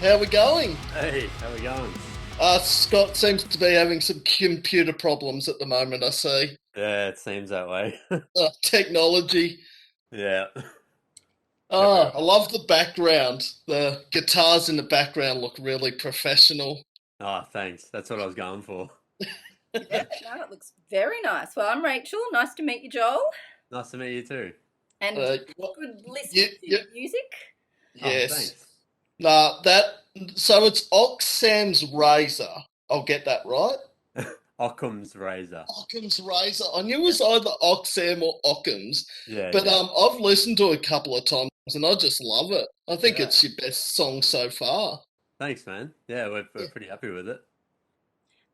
How we going? Hey, how we going? Scott seems to be having some computer problems at the moment, I see. Yeah, it seems that way. Technology. Yeah. Oh, I love the background. The guitars in the background look really professional. Oh, thanks. That's what I was going for. Yeah, no, it looks very nice. Well, I'm Rachel. Nice to meet you, Joel. Nice to meet you too. And Uh, good yeah, listening to yeah, your music. Oh, yes. thanks. Nah, so it's Occam's razor. I'll get that right. Occam's razor. Occam's razor. I knew it was either Oxam or Occam's, Yeah, but yeah. I've listened to it a couple of times and I just love it. I think Yeah. it's your best song so far. Thanks, man. Yeah, we're Yeah. pretty happy with it.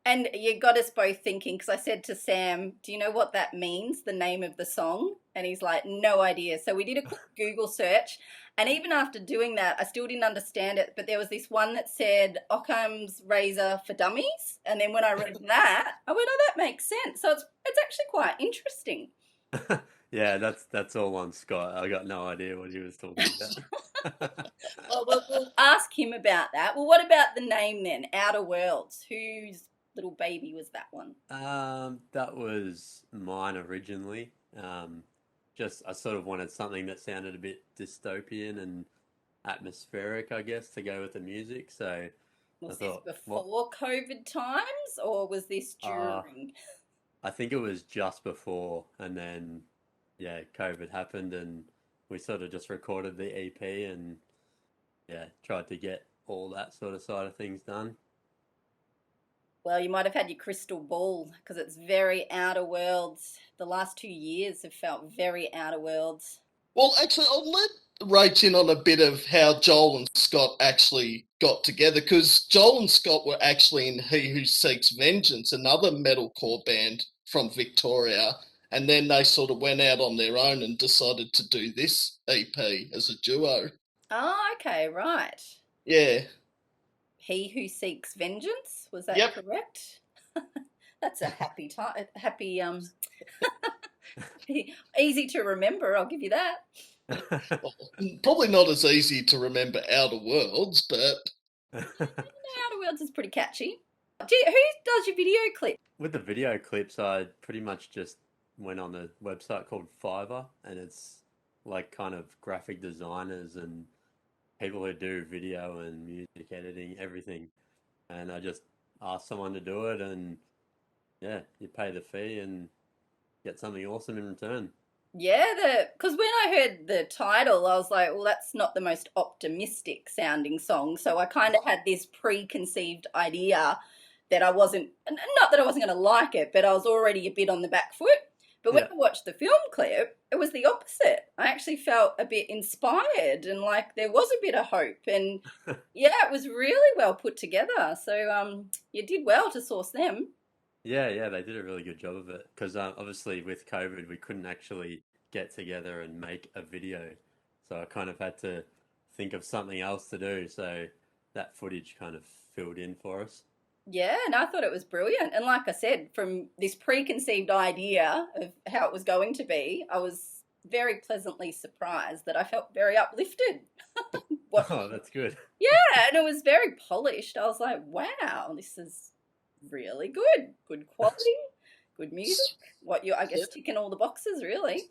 And you got us both thinking, because I said to Sam, do you know what that means, the name of the song? And he's like, no idea. So we did a quick Google search. And even after doing that, I still didn't understand it. But there was this one that said Occam's razor for dummies. And then when I read that, I went, oh, that makes sense. So it's actually quite interesting. Yeah, that's all on Scott. I got no idea what he was talking about. Oh, well, we'll ask him about that. Well, what about the name then? OuterWorlds. Whose little baby was that one? That was mine originally. Just I sort of wanted something that sounded a bit dystopian and atmospheric, I guess, to go with the music. So I Was this thought, before COVID times or was this uh, during? I think it was just before, and then yeah, COVID happened, and we sort of just recorded the EP and yeah, tried to get all that sort of side of things done. Well, you might have had your crystal ball because it's very outer worlds. The last 2 years have felt very outer worlds. Well, actually, I'll let Rach in on a bit of how Joel and Scott actually got together, because Joel and Scott were actually in He Who Seeks Vengeance, another metalcore band from Victoria, and then they sort of went out on their own and decided to do this EP as a duo. Oh, okay, right. Yeah. He Who Seeks Vengeance, was that Yep. correct? That's a happy time, easy to remember, I'll give you that. Well, probably not as easy to remember Outer Worlds, but Outer Worlds is pretty catchy. Who does your video clip? With the video clips, I pretty much just went on a website called Fiverr, and it's like kind of graphic designers and people who do video and music editing, everything. And I just asked someone to do it, and yeah, you pay the fee and get something awesome in return. Yeah, because when I heard the title, I was like, well, that's not the most optimistic sounding song. So I kind of had this preconceived idea that I wasn't, not that I wasn't going to like it, but I was already a bit on the back foot. But when Yeah. I watched the film clip, it was the opposite. I actually felt a bit inspired and like there was a bit of hope. And yeah, it was really well put together. So you did well to source them. Yeah, they did a really good job of it because obviously with COVID we couldn't actually get together and make a video, so I kind of had to think of something else to do. So that footage kind of filled in for us. Yeah, and I thought it was brilliant. And like I said, from this preconceived idea of how it was going to be, I was very pleasantly surprised that I felt very uplifted. Oh, that's good. Yeah, and it was very polished. I was like, wow, this is really good. Good quality, good music. What you, I guess, ticking all the boxes, really.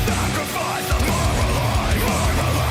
Sacrifice the moral life.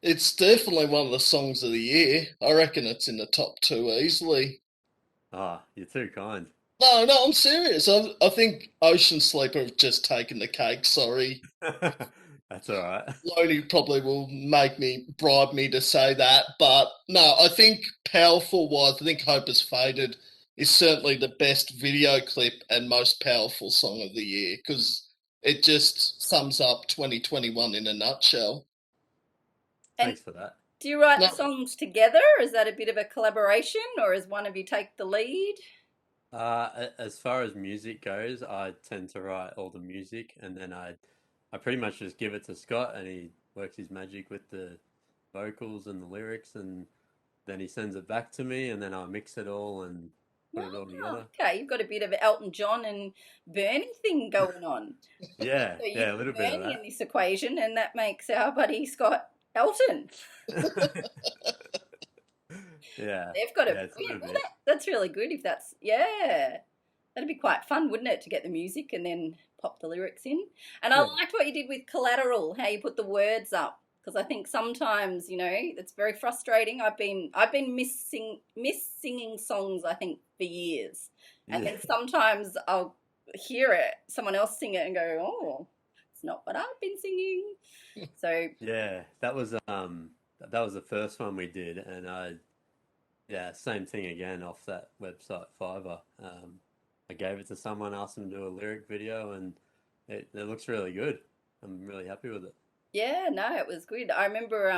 It's definitely one of the songs of the year. I reckon it's in the top two easily. Ah, you're too kind. No, no, I'm serious. I think Ocean Sleeper have just taken the cake. Sorry. That's all right. Loney probably will bribe me to say that, but no, I think powerful wise, I think Hope Has Faded is certainly the best video clip and most powerful song of the year because it just sums up 2021 in a nutshell. And Thanks for that. do you write the No, songs together? Is that a bit of a collaboration, or is one of you take the lead? As far as music goes, I tend to write all the music, and then I pretty much just give it to Scott, and he works his magic with the vocals and the lyrics, and then he sends it back to me, and then I mix it all and put it all Oh, together. okay, you've got a bit of Elton John and Bernie thing going on. Yeah, So you yeah, a put little bit of Bernie in this equation, and that makes our buddy Scott Elton. that. Yeah, They've got a yeah, it's a brilliant. little Well, bit. that's really good. If that's yeah, that'd be quite fun, wouldn't it, to get the music and then pop the lyrics in? And I Yeah, liked what you did with collateral, how you put the words up, because I think sometimes it's very frustrating. I've been miss singing songs I think for years, and yeah, then sometimes I'll hear it, someone else sing it, and go, oh, it's not what I've been singing. So yeah. That was the first one we did, and yeah, same thing again off that website Fiverr. I gave it to someone, asked them to do a lyric video, and it looks really good. I'm really happy with it. yeah, no, it was good. I remember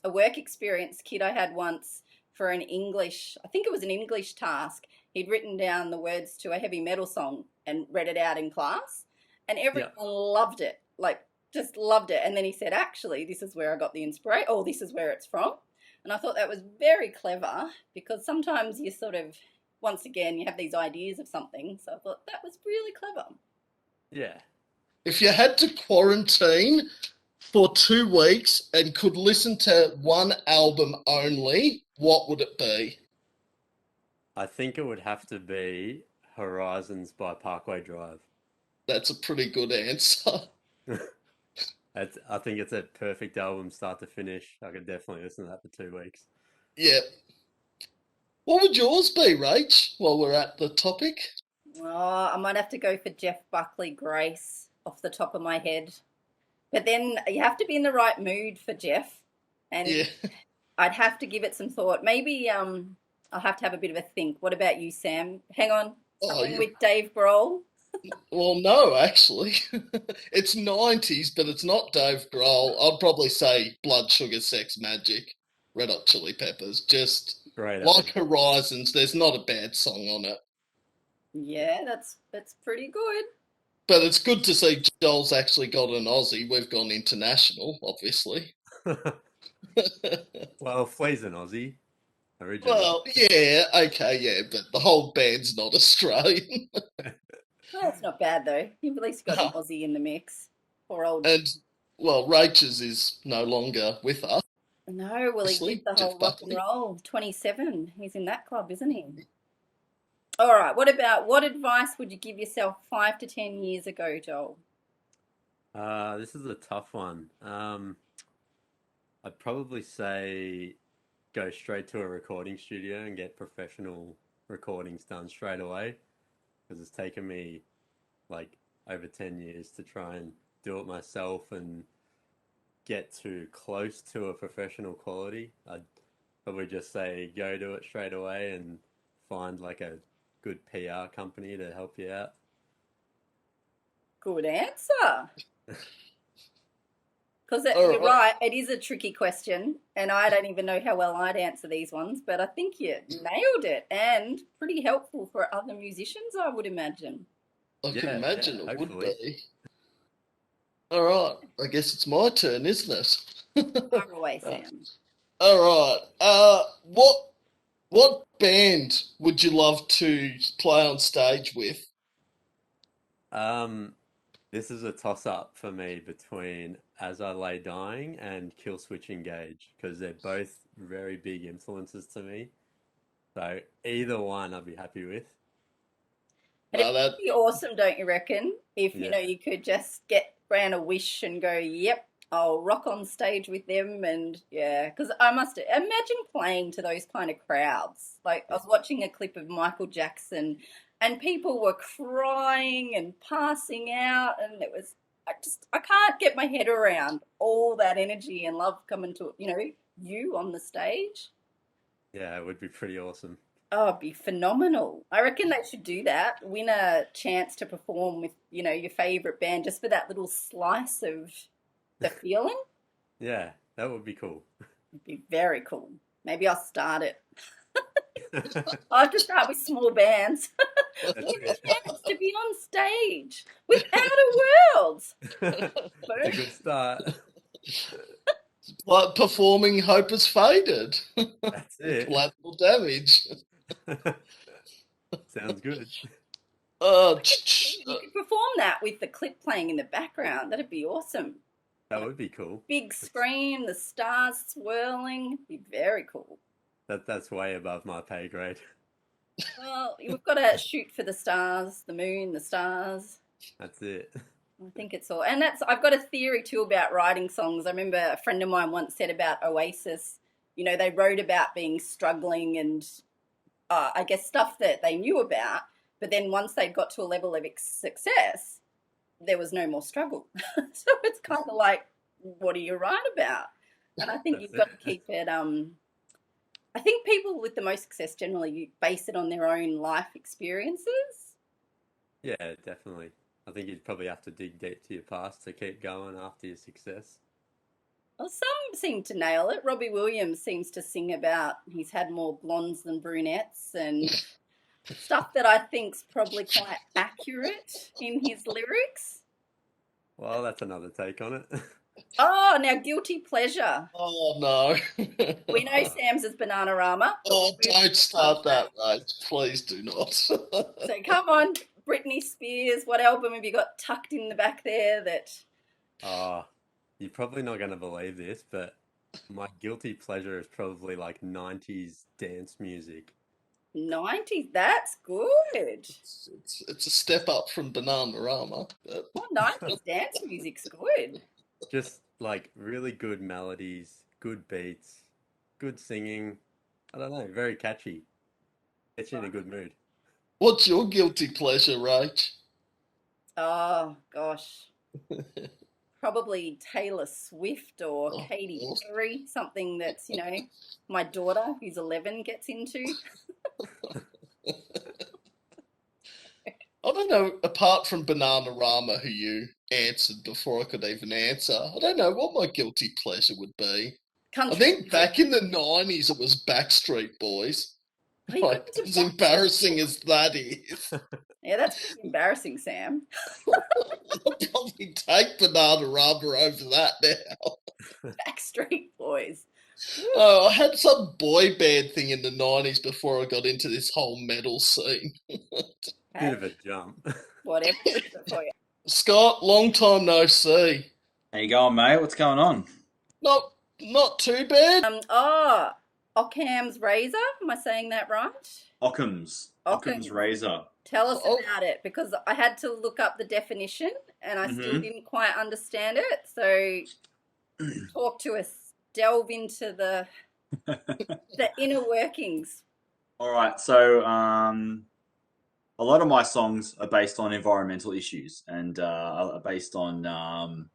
a work experience kid I had once for an English, I think it was an English task. He'd written down the words to a heavy metal song and read it out in class, and everyone Yeah, loved it, like just loved it. And then he said, actually, this is where I got the inspiration, or this is where it's from. And I thought that was very clever because sometimes you sort of, once again, you have these ideas of something. So I thought that was really clever. yeah. if you had to quarantine for 2 weeks and could listen to one album only, what would it be? I think it would have to be Horizons by Parkway Drive. That's a pretty good answer. I think it's a perfect album, start to finish. I could definitely listen to that for 2 weeks. Yeah. What would yours be, Rach, while we're at the topic? Oh, I might have to go for Jeff Buckley Grace off the top of my head. But then you have to be in the right mood for Jeff, and Yeah. I'd have to give it some thought. Maybe I'll have to have a bit of a think. What about you, Sam? Hang on, Oh, something with Dave Grohl? well, no, actually. It's 90s, but it's not Dave Grohl. I'd probably say Blood Sugar Sex Magic, Red Hot Chili Peppers. Just Great like album. Horizons, there's not a bad song on it. Yeah, that's pretty good. But it's good to see Joel's actually got an Aussie. We've gone international, obviously. Well, Flea's an Aussie originally. Well, yeah, okay, yeah, but the whole band's not Australian. Well, that's not bad though. You've at least got an Aussie in the mix. Poor old. And, well, Rach's is no longer with us, No, well, he did obviously, the Jeff whole rock and Buckley. roll. 27. He's in that club, isn't he? All right. What advice would you give yourself 5 to 10 years ago, Joel? This is a tough one. I'd probably say go straight to a recording studio and get professional recordings done straight away because it's taken me like over 10 years to try and do it myself and get to close to a professional quality. I'd probably just say go do it straight away and find like a good PR company to help you out. Good answer. Because All you're right. right, it is a tricky question, and I don't even know how well I'd answer these ones, but I think you nailed it and pretty helpful for other musicians, I would imagine. I can Yeah, imagine yeah, it would hopefully. be. All right, I guess it's my turn, isn't it? Far away, Uh, Sam. All right. What band would you love to play on stage with? Um, this is a toss up for me between As I Lay Dying and Killswitch Engage because they're both very big influences to me. So either one I'd be happy with. And No, it'd that be awesome, don't you reckon? If Yeah. you could just get round a wish and go, yep, I'll rock on stage with them, and yeah, because I must imagine playing to those kind of crowds. Like I was watching a clip of Michael Jackson, and people were crying and passing out, and it was I can't get my head around all that energy and love coming to you on the stage. Yeah, it would be pretty awesome. Oh, it'd be phenomenal. I reckon they should do that. Win a chance to perform with your favorite band just for that little slice of the feeling. Yeah, that would be cool. It'd be very cool. Maybe I'll start it. I'll have to start with small bands. That's Win a it. chance to be on stage with OuterWorlds. It's a good start. Like performing Hope Has Faded. That's it. Collateral Damage. Sounds good. You could perform that with the clip playing in the background. That'd be awesome. That would be cool. Big screen, the stars swirling. It'd be very cool. That's way above my pay grade. Well, we've got to shoot for the stars, the moon, the stars. That's it. I think it's all, and I've got a theory too about writing songs. I remember a friend of mine once said about Oasis, they wrote about being struggling and I guess stuff that they knew about, but then once they got to a level of success, there was no more struggle. So it's kind of like, what do you write about? And I think you've got to keep it, I think people with the most success generally you base it on their own life experiences. Yeah, definitely. I think you'd probably have to dig deep to your past to keep going after your success. Well, some seem to nail it. Robbie Williams seems to sing about he's had more blondes than brunettes and stuff that I think's probably quite accurate in his lyrics. Well, that's another take on it. Oh, now guilty pleasure. Oh no. We know Sam's is Bananarama. Oh, don't start that, right? Please do not. So come on, Britney Spears. What album have you got tucked in the back there that... Oh, you're probably not going to believe this, but my guilty pleasure is probably like 90s dance music. 90s, that's good. It's a step up from Bananarama. But... Well, 90s dance music's good. Just like really good melodies, good beats, good singing. I don't know, very catchy. Gets you in a good mood. What's your guilty pleasure, Rach? Oh, gosh. Probably Taylor Swift or Katy Perry, something that's, my daughter, who's 11, gets into. I don't know, apart from Bananarama, who you answered before I could even answer, I don't know what my guilty pleasure would be. Country I think music. back in the 90s it was Backstreet Boys. Oh, you Like, got into as Backstreet embarrassing Boys. as that is. Yeah, that's pretty embarrassing, Sam. I'll probably take Bananarama over that now. Backstreet Boys. Oh, I had some boy band thing in the 90s before I got into this whole metal scene. Bit of a jump. Whatever for you. Scott, long time no see. How you going, mate? What's going on? Not too bad. Occam's razor. Am I saying that right? Occam's razor. Tell us about it, because I had to look up the definition and I still didn't quite understand it. So talk to us. Delve into the inner workings. All right, so a lot of my songs are based on environmental issues and are based on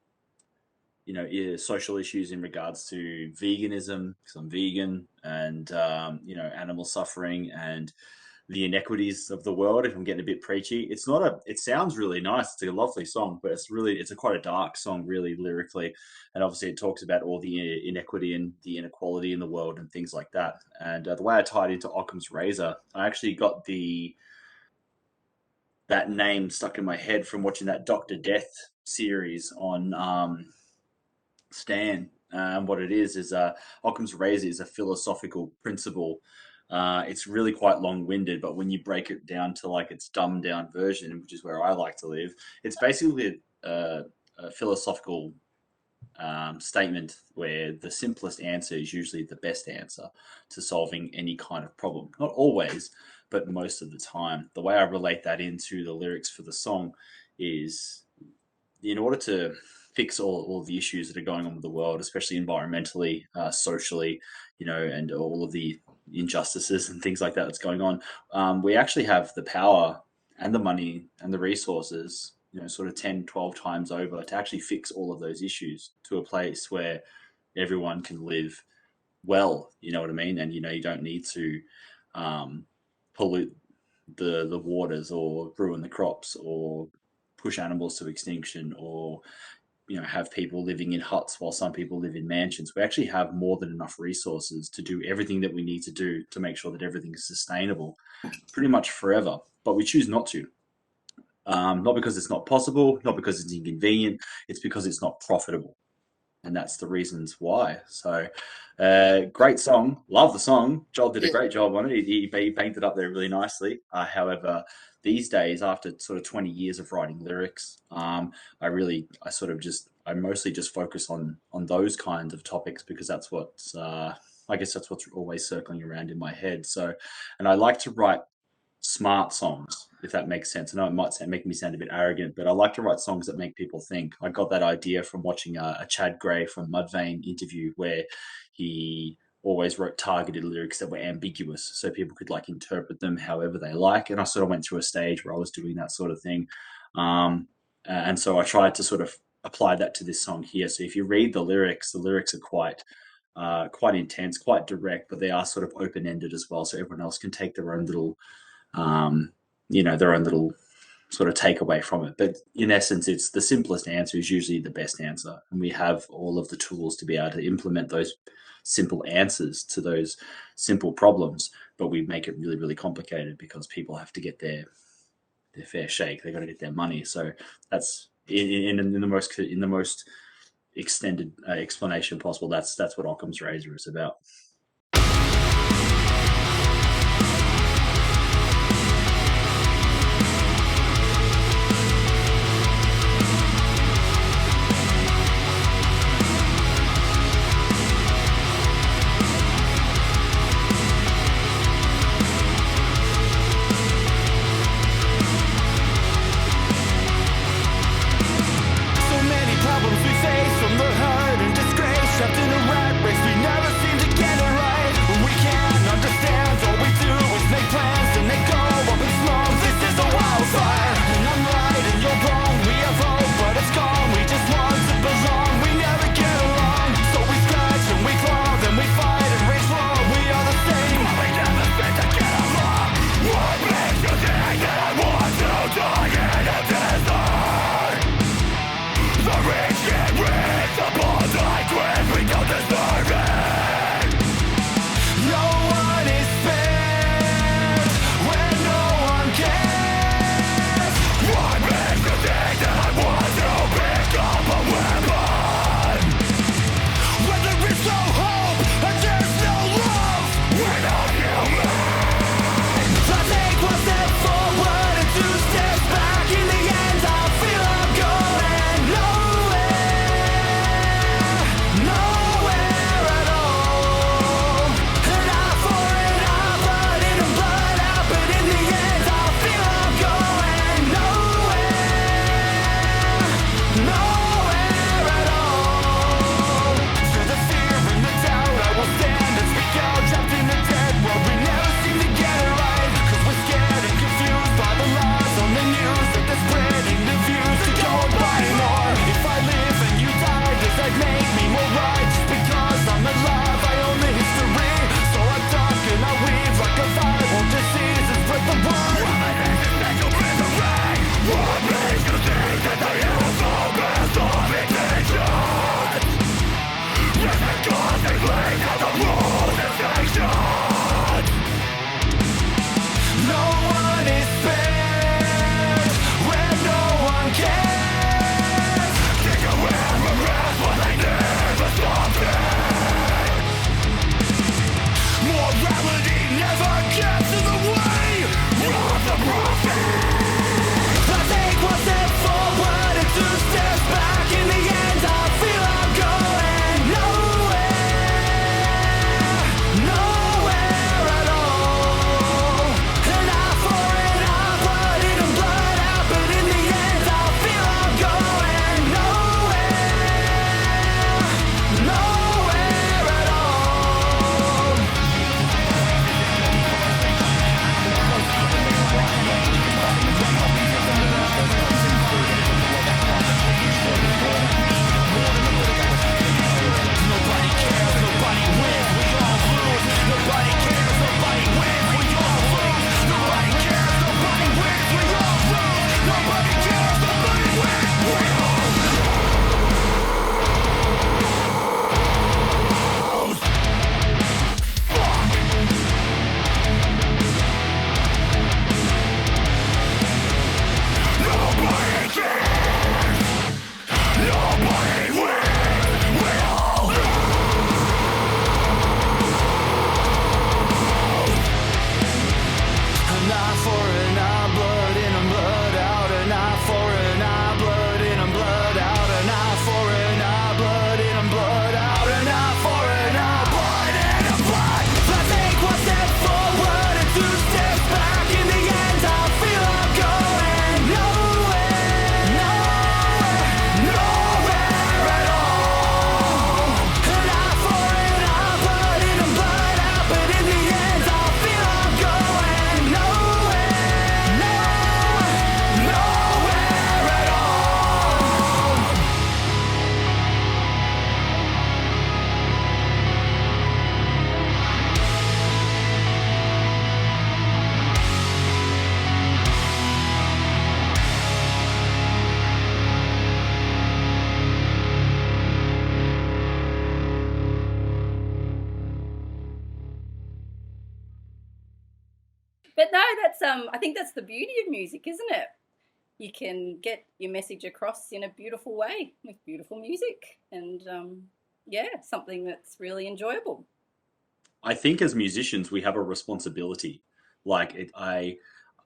social issues in regards to veganism, because I'm vegan, and animal suffering and the inequities of the world. If I'm getting a bit preachy, it sounds really nice. It's a lovely song, but it's quite a dark song, really, lyrically. And obviously it talks about all the inequity and the inequality in the world and things like that. And the way I tied into Occam's razor, I actually got that name stuck in my head from watching that Dr. Death series on Stan. What it is Occam's razor is a philosophical principle. It's really quite long-winded, but when you break it down to like its dumbed-down version, which is where I like to live, it's basically a philosophical statement where the simplest answer is usually the best answer to solving any kind of problem. Not always, but most of the time. The way I relate that into the lyrics for the song is, in order to fix all the issues that are going on with the world, especially environmentally, socially, and all of the injustices and things like that that's going on. We actually have the power and the money and the resources, sort of 10, 12 times over to actually fix all of those issues to a place where everyone can live well, you know what I mean? And, you don't need to pollute the waters or ruin the crops or push animals to extinction or have people living in huts while some people live in mansions. We actually have more than enough resources to do everything that we need to do to make sure that everything is sustainable pretty much forever, but we choose not to. Not because it's not possible, not because it's inconvenient, it's because it's not profitable. And that's the reasons why. So great song. Love the song. Joel did a great job on it. He banked it up there really nicely. However, these days, after sort of 20 years of writing lyrics, I mostly just focus on those kinds of topics because that's what's, I guess that's what's always circling around in my head. So, and I like to write smart songs, if that makes sense. I know it might make me sound a bit arrogant, but I like to write songs that make people think. I got that idea from watching a Chad Gray from Mudvayne interview where he always wrote targeted lyrics that were ambiguous so people could interpret them however they like. And I sort of went through a stage where I was doing that sort of thing. And so I tried to sort of apply that to this song here. So if you read the lyrics are quite intense, quite direct, but they are sort of open-ended as well. So everyone else can take their own little sort of takeaway from it. But in essence, it's the simplest answer is usually the best answer. And we have all of the tools to be able to implement those simple answers to those simple problems, but we make it really, really complicated because people have to get their fair shake. They got to get their money. So that's in the most extended explanation possible. That's what Occam's razor is about. Trapped in a rat race, we never seem to get for an eye, blood in 'em, blood out. An eye for an eye, blood in 'em, blood out. An eye for an eye, blood in 'em, blood out. An eye for an eye, blood in 'em, blood. Let's take one step forward and 2 steps back. In the end, I feel I'm going nowhere, nowhere, nowhere at all. An eye for an eye, blood in 'em, blood out. But in the end, I feel I'm going nowhere, nowhere, nowhere at all. But no, that's I think that's the beauty of music, isn't it? You can get your message across in a beautiful way with beautiful music, and yeah, something that's really enjoyable. I think as musicians, we have a responsibility. Like,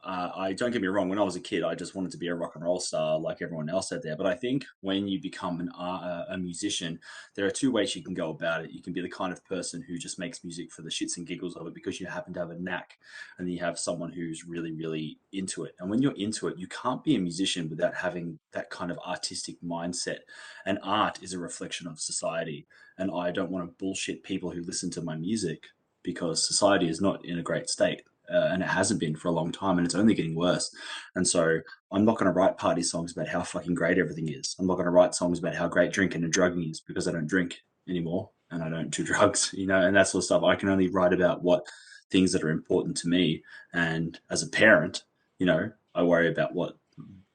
I don't get me wrong. When I was a kid, I just wanted to be a rock and roll star, like everyone else out there. But I think when you become a musician, there are 2 ways you can go about it. You can be the kind of person who just makes music for the shits and giggles of it because you happen to have a knack, and then you have someone who's really, really into it. And when you're into it, you can't be a musician without having that kind of artistic mindset. And art is a reflection of society. And I don't want to bullshit people who listen to my music, because society is not in a great state. And it hasn't been for a long time, and it's only getting worse. And so I'm not going to write party songs about how fucking great everything is. I'm not going to write songs about how great drinking and drugging is, because I don't drink anymore and I don't do drugs, and that sort of stuff. I can only write about what things that are important to me. And as a parent, I worry about what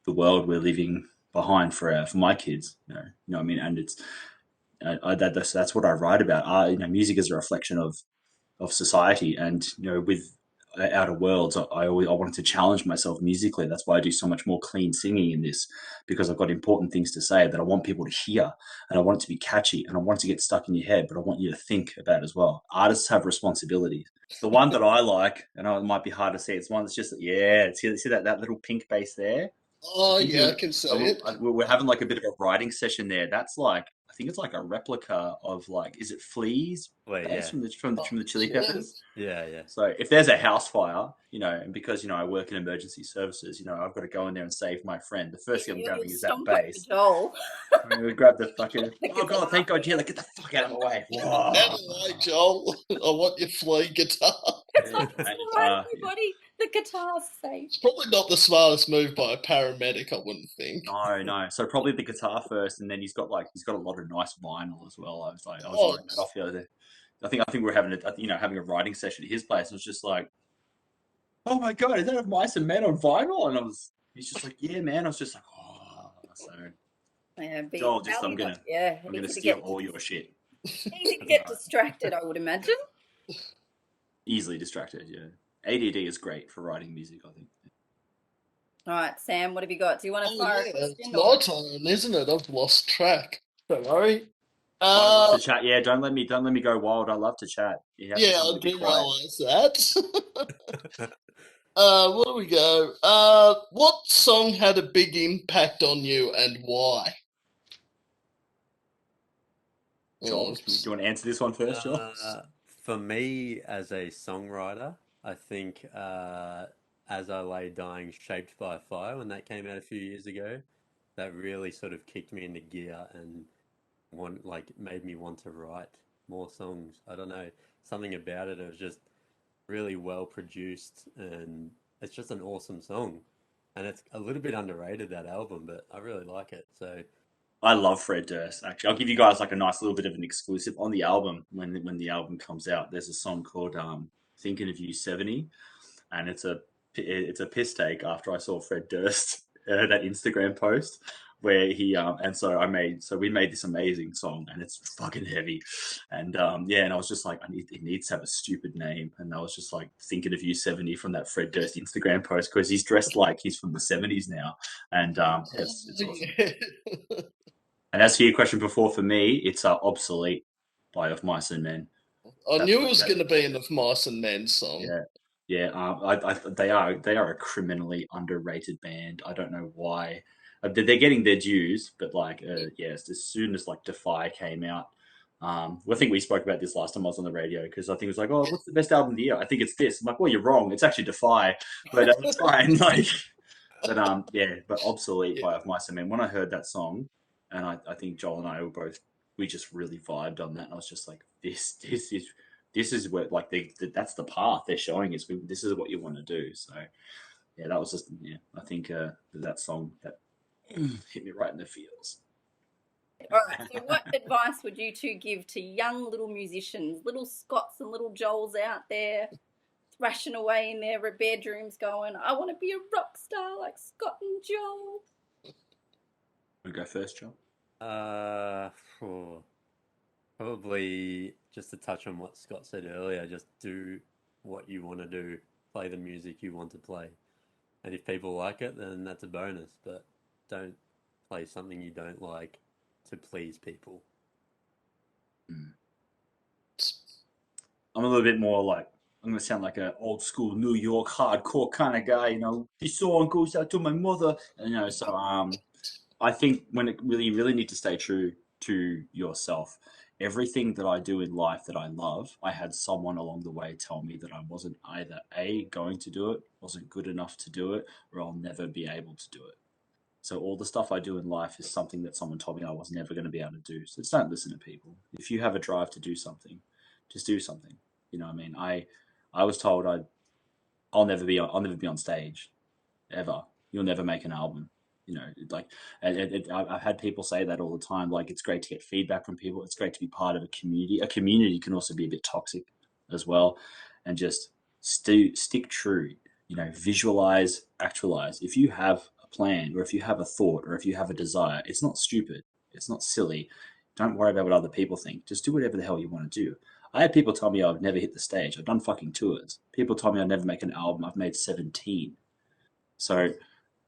the world we're leaving behind for my kids. You know what I mean? And it's that's what I write about. Music is a reflection of society, and with OuterWorlds, I wanted to challenge myself musically. That's why I do so much more clean singing in this, because I've got important things to say that I want people to hear, and I want it to be catchy, and I want it to get stuck in your head, but I want you to think about it as well. Artists have responsibilities. The one that I like, and it might be hard to see, it's one that's just, see that little pink bass there? Oh, yeah, I can see it. We're having like a bit of a writing session there. That's like, I think it's like a replica of, like, is it Flea's bass from the Chili Peppers? Yeah. So if there's a house fire, and because I work in emergency services, I've got to go in there and save my friend. The first thing I'm grabbing is that bass. Joel. We grab the fucking. Oh god! Thank God! Yeah, get the fuck out of the way. Out of the way, Joel. I want your flea guitar. Everybody, the guitar's safe. It's probably not the smartest move by a paramedic, I wouldn't think. No. So probably the guitar first, and then he's got a lot of nice vinyl as well. I was like that off the other day. I think we were having a writing session at his place. And it was just like, oh my god, is that of Mice and Men on vinyl? And he's just like, yeah, man. I was just like, oh, so. Yeah, Joel, I'm gonna steal all your shit. Easy to get distracted, I would imagine. Easily distracted, yeah. ADD is great for writing music, I think. All right, Sam, what have you got? Do you want to fire a question? It's my turn, isn't it? I've lost track. Don't worry. I love to chat. Yeah, don't let me go wild. I love to chat. Yeah, I do realize that. Where do we go? What song had a big impact on you and why? Joel, do you want to answer this one first, Joel? For me, as a songwriter, I think As I Lay Dying, Shaped by Fire, when that came out a few years ago, that really sort of kicked me into gear and made me want to write more songs. I don't know, something about it. It was just really well produced, and it's just an awesome song. And it's a little bit underrated, that album, but I really like it. So I love Fred Durst, actually. I'll give you guys like a nice little bit of an exclusive on the album. When the album comes out, there's a song called Thinking of You 70, and it's a piss take after I saw Fred Durst that Instagram post where he we made this amazing song, and it's fucking heavy, and and I was just like, it needs to have a stupid name, and I was just like thinking of You 70 from that Fred Durst Instagram post, because he's dressed like he's from the 70s now, and it's awesome. And as for your question before, for me, it's Obsolete by Of Mice and Men. I knew it was going to be an Of Mice and Men song. Yeah. Yeah, they are a criminally underrated band. I don't know why. They're getting their dues, but like, yes, as soon as like Defy came out, I think we spoke about this last time I was on the radio because I think it was like, oh, what's the best album of the year? I think it's this. I'm like, well, you're wrong. It's actually Defy, but it's fine. Like, but yeah, but Obsolete Yeah. by Of Mice and Men. When I heard that song, and I think Joel and I were both, we just really vibed on that, and I was just like, this is what like that's the path they're showing us. This is what you want to do. So yeah, that was just I think that song that hit me right in the feels. All right. So, what advice would you two give to young little musicians, little Scotts and little Joels out there, thrashing away in their bedrooms, going, "I want to be a rock star like Scott and Joel"? Want to go first, Joel? Probably just to touch on what Scott said earlier, just do what you want to do, play the music you want to play. And if people like it, then that's a bonus, but don't play something you don't like to please people. I'm a little bit more like, I'm going to sound like an old school New York hardcore kind of guy, you know, this song goes out to my mother, you know, so I think when it really, really need to stay true to yourself. Everything that I do in life that I love, I had someone along the way tell me that I wasn't either going to do it, wasn't good enough to do it, or I'll never be able to do it. So all the stuff I do in life is something that someone told me I was never going to be able to do. So just don't listen to people. If you have a drive to do something, just do something. You know what I mean? I was told I'll never be on stage, ever. You'll never make an album. You know, like I've had people say that all the time. Like, it's great to get feedback from people. It's great to be part of a community. A community can also be a bit toxic as well, and just stick true. You know, visualize, actualize. If you have a plan, or if you have a thought, or if you have a desire, it's not stupid. It's not silly. Don't worry about what other people think. Just do whatever the hell you want to do. I had people tell me I'd never hit the stage. I've done fucking tours. People told me I'd never make an album. I've made 17. So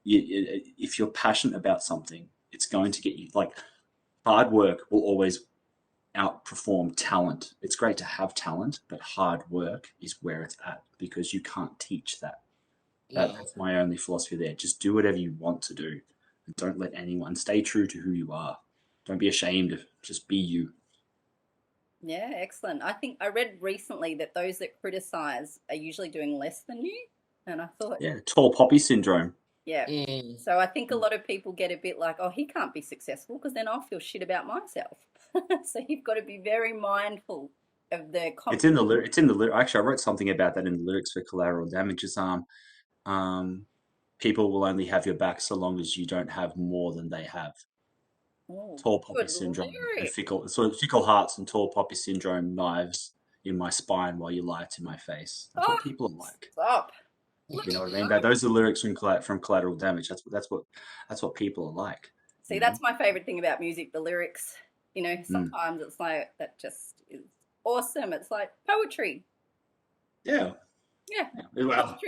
if you're passionate about something, it's going to get you, like, hard work will always outperform talent. It's great to have talent, but hard work is where it's at, because you can't teach that. That's my only philosophy there. Just do whatever you want to do, and don't let anyone. Stay true to who you are. Don't be ashamed of, just be you. Yeah, excellent. I think I read recently that those that criticize are usually doing less than you, and I thought, Yeah, tall poppy syndrome. yeah. Mm. So I think a lot of people get a bit like, oh, he can't be successful because then I'll feel shit about myself. So you've got to be very mindful of the It's in the lyric. It's in the lyric. Actually, I wrote something about that in the lyrics for Collateral Damages. People will only have your back so long as you don't have more than they have. Tall poppy good syndrome and lyric. fickle hearts and tall poppy syndrome, knives in my spine while you lie to my face. That's what people are like. Stop. You know what I mean? Those are lyrics from Collateral Damage. That's what people are like. See, you know? that's my favorite thing about music, the lyrics. You know, sometimes it's like, that just is awesome. It's like poetry. Yeah. Yeah. Well.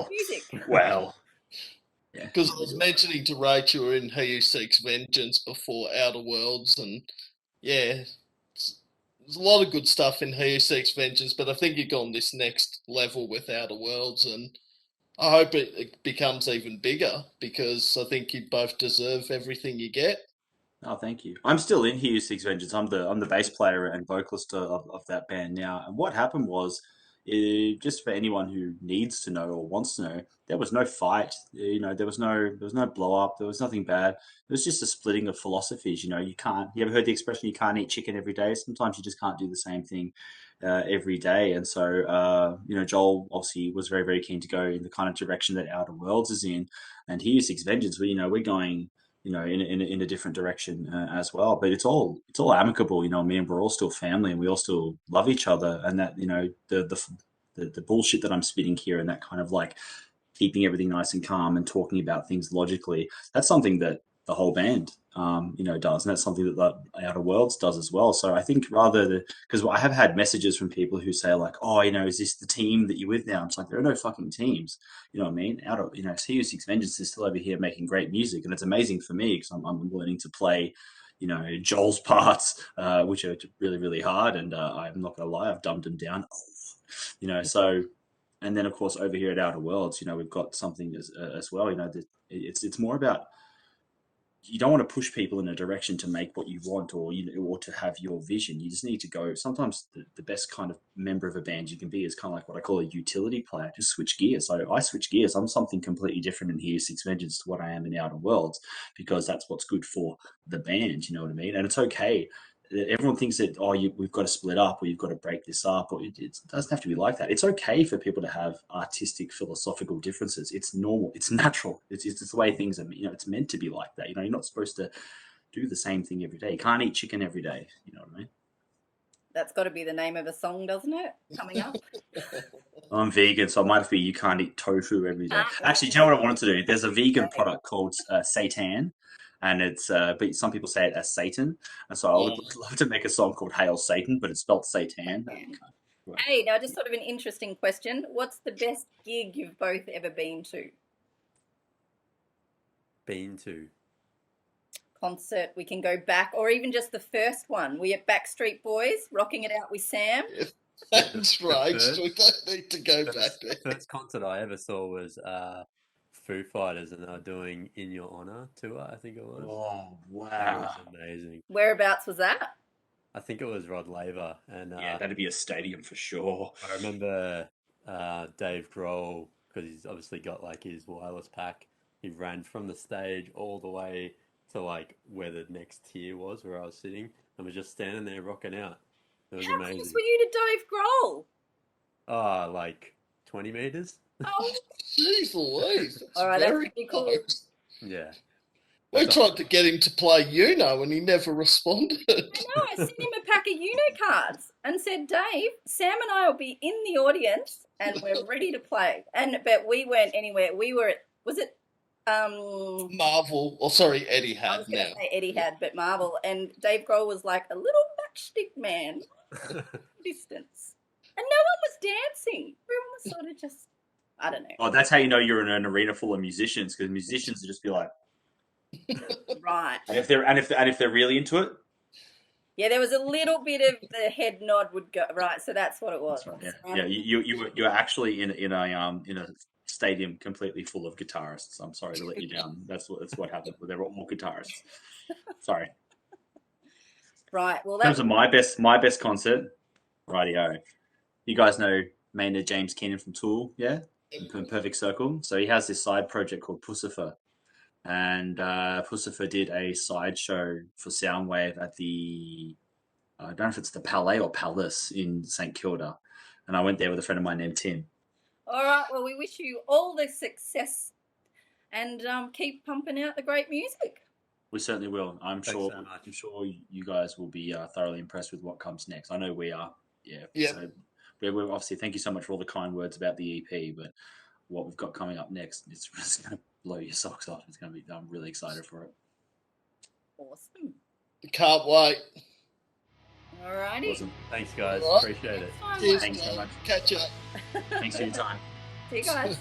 Music. Well. Yeah. Because I was mentioning to Rachel in He Who Seeks Vengeance before Outer Worlds, and yeah, there's a lot of good stuff in He Who Seeks Vengeance, but I think you've gone this next level with Outer Worlds, and I hope it becomes even bigger, because I think you both deserve everything you get. Oh, thank you. I'm still in He Who Seeks Vengeance. I'm the bass player and vocalist of that band now. And what happened was, just for anyone who needs to know or wants to know, there was no fight. You know, there was no blow up. There was nothing bad. It was just a splitting of philosophies. You know, you ever heard the expression, you can't eat chicken every day? Sometimes you just can't do the same thing every day. And so, you know, Joel obviously was very, very keen to go in the kind of direction that Outer Worlds is in, and He Who Seeks Vengeance. We're going, you know, in a different direction as well. But it's all amicable, you know. I mean, we're all still family, and we all still love each other. And that, you know, the bullshit that I'm spitting here, and that kind of like keeping everything nice and calm and talking about things logically, that's something that the whole band, you know, does, and that's something that the Outer Worlds does as well. So I think because I have had messages from people who say like, oh, you know, is this the team that you're with now? It's like, there are no fucking teams. You know what I mean? You know, He Who Seeks Vengeance is still over here making great music, and it's amazing for me because I'm learning to play, you know, Joel's parts, which are really, really hard, and I'm not gonna lie, I've dumbed them down, you know. So And then, of course, over here at OuterWorlds, we've got something as well. It's more about, you don't want to push people in a direction to make what you want, or to have your vision. You just need to go. Sometimes the best kind of member of a band you can be is kind of like what I call a utility player. Just switch gears. So I switch gears. I'm something completely different in here, Six Vengeance, to what I am in OuterWorlds, because that's what's good for the band. You know what I mean? And it's okay. Everyone thinks that, we've got to split up, or you've got to break this up, or it doesn't have to be like that. It's okay for people to have artistic, philosophical differences. It's normal. It's natural. It's the way things are. It's meant to be like that. You're not supposed to do the same thing every day. You can't eat chicken every day. You know what I mean? That's got to be the name of a song, doesn't it? Coming up. I'm vegan, so it might be you can't eat tofu every day. Actually, do you know what I wanted to do? There's a vegan product called Seitan. And it's, but some people say it as Satan. And so I would love to make a song called Hail Satan, but it's spelled Seitan. Hey, now just sort of an interesting question. What's the best gig you've both ever been to? Concert, we can go back, or even just the first one. We at Backstreet Boys, rocking it out with Sam. That's right. We don't need to go back there. The first concert I ever saw was Foo Fighters, and they were doing In Your Honor tour, I think it was. Oh, wow. That was amazing. Whereabouts was that? I think it was Rod Laver. And yeah, that'd be a stadium for sure. I remember Dave Grohl, because he's obviously got like his wireless pack. He ran from the stage all the way to like where the next tier was, where I was sitting, and was just standing there rocking out. It was amazing. How close were you to Dave Grohl? Like 20 meters. Oh, jeez Louise. All right, very that's pretty cool. close. Yeah. We tried to get him to play Uno and he never responded. I know, I sent him a pack of Uno cards and said, Dave, Sam and I will be in the audience and we're ready to play. But we weren't anywhere. We were at, was it Marvel, Eddie had. I was going to say Eddie had, but Marvel. And Dave Grohl was like a little matchstick man distance. And no one was dancing. Everyone was sort of just, I don't know. Oh, that's how you know you're in an arena full of musicians, because musicians would just be like, right. And if they're really into it, yeah, there was a little bit of the head nod would go right. So that's what it was. That's right. Yeah, you were actually in a stadium completely full of guitarists. I'm sorry to let you down. That's what happened. They were all guitarists. Sorry. Right. Well, in terms of my best concert, rightio. You guys know Maynard James Keenan from Tool, yeah? Perfect Circle. So he has this side project called Pussifer. And Pussifer did a sideshow for Soundwave at the, I don't know if it's the Palais or Palace in St Kilda. And I went there with a friend of mine named Tim. All right. Well, we wish you all the success and keep pumping out the great music. We certainly will. Thanks so much. I'm sure you guys will be thoroughly impressed with what comes next. I know we are. Yeah. Yeah. So we're obviously, thank you so much for all the kind words about the EP, but what we've got coming up next, it's just going to blow your socks off. It's going to be, I'm really excited for it. Awesome. Can't wait. All righty. Awesome. Thanks, guys. Right. Appreciate it. Cheers, Thanks so much. Catch up. Thanks for your time. See you guys.